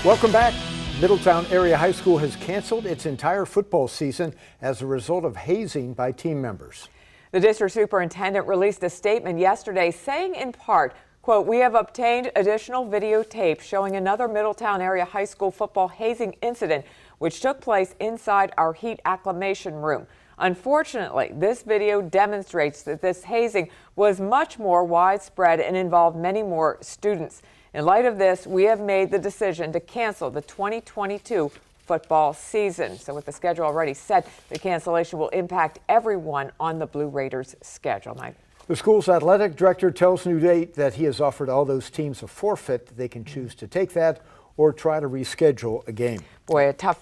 Welcome back. Middletown Area High School has canceled its entire football season as a result of hazing by team members. The district superintendent released a statement yesterday saying in part, quote, "We have obtained additional videotape showing another Middletown Area High School football hazing incident which took place inside our heat acclimation room. Unfortunately, this video demonstrates that this hazing was much more widespread and involved many more students. In light of this, we have made the decision to cancel the 2022 football season." So with the schedule already set, the cancellation will impact everyone on the Blue Raiders schedule. Mike. The school's athletic director tells New Date that he has offered all those teams a forfeit. They can choose to take that or try to reschedule a game. Boy, tough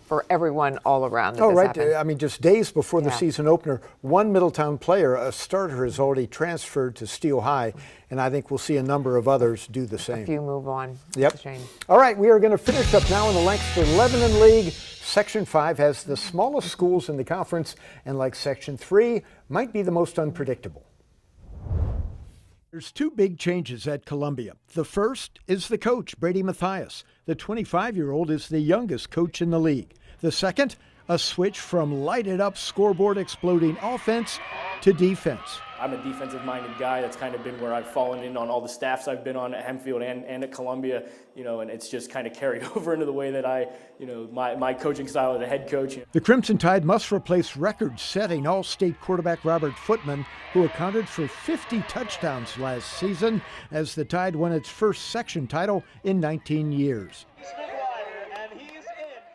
for everyone all around. Oh, right. I mean, just days before the season opener, one Middletown player, a starter, has already transferred to Steel High, and I think we'll see a number of others do the same. A few move on. Yep. It's a shame. All right, we are going to finish up now in the Lancaster Lebanon League. Section 5 has the smallest schools in the conference, and like Section 3, might be the most unpredictable. There's two big changes at Columbia. The first is the coach, Brady Mathias. The 25-year-old is the youngest coach in the league. The second, a switch from lighted-up scoreboard exploding offense to defense. I'm a defensive-minded guy. That's kind of been where I've fallen in on all the staffs I've been on at Hempfield and at Columbia, and it's just kind of carried over into the way that I, my coaching style as a head coach. The Crimson Tide must replace record-setting All-State quarterback Robert Footman, who accounted for 50 touchdowns last season as the Tide won its first section title in 19 years.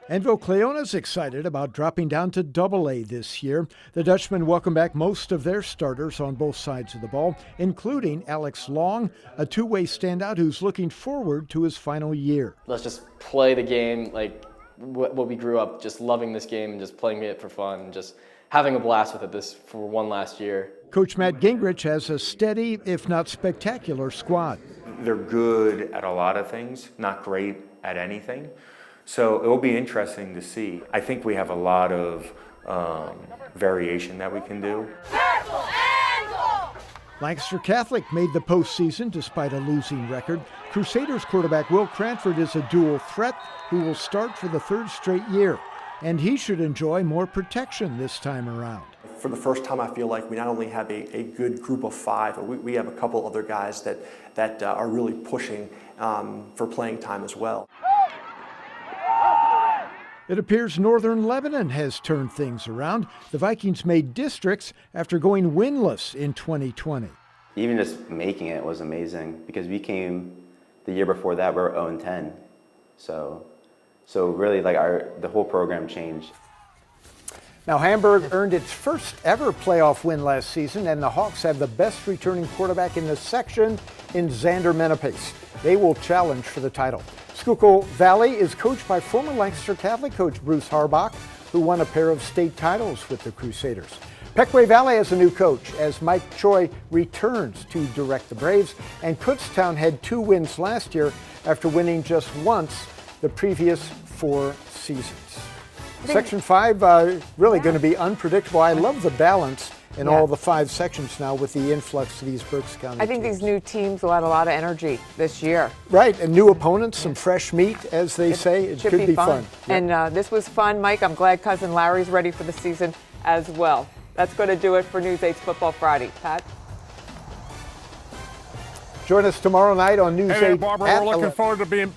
Envo Cleona's excited about dropping down to Double-A this year. The Dutchmen welcome back most of their starters on both sides of the ball, including Alex Long, a two-way standout who's looking forward to his final year. Let's just play the game like what we grew up just loving this game and just playing it for fun and just having a blast with it this for one last year. Coach Matt Gingrich has a steady, if not spectacular, squad. They're good at a lot of things, not great at anything. So it will be interesting to see. I think we have a lot of variation that we can do. Lancaster Catholic made the postseason despite a losing record. Crusaders quarterback Will Cranford is a dual threat who will start for the third straight year. And he should enjoy more protection this time around. For the first time, I feel like we not only have a good group of five, but we have a couple other guys that are really pushing for playing time as well. It appears Northern Lebanon has turned things around. The Vikings made districts after going winless in 2020. Even just making it was amazing because we came the year before that, we were 0-10. So really the whole program changed. Now Hamburg earned its first ever playoff win last season, and the Hawks have the best returning quarterback in the section in Xander Menepace. They will challenge for the title. Schuylkill Valley is coached by former Lancaster Catholic coach Bruce Harbach, who won a pair of state titles with the Crusaders. Pequea Valley has a new coach as Mike Choi returns to direct the Braves, and Kutztown had 2 wins last year after winning just once the previous 4 seasons. Section 5 really going to be unpredictable. I love the balance in all the 5 sections now with the influx of these Berks County I think teams. these new teams will add a lot of energy this year. Right, and new opponents, some fresh meat, as they say. It could be fun. Yep. And this was fun, Mike. I'm glad Cousin Larry's ready for the season as well. That's going to do it for News 8's Football Friday. Pat? Join us tomorrow night on News 8 Hey, Barbara, we're looking forward to being...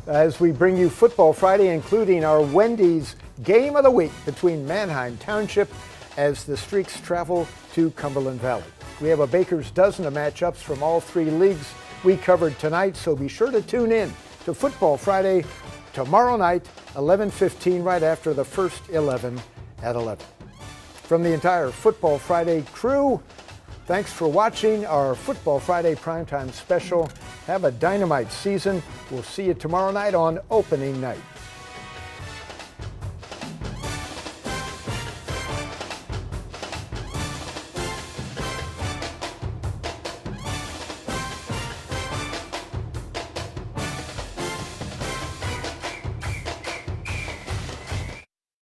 as we bring you Football Friday, including our Wendy's Game of the Week between Manheim Township as the Streaks travel to Cumberland Valley. We have a baker's dozen of matchups from all 3 leagues we covered tonight, so be sure to tune in to Football Friday tomorrow night, 11:15, right after the first 11 at 11. From the entire Football Friday crew, thanks for watching our Football Friday primetime special. Have a dynamite season. We'll see you tomorrow night on opening night.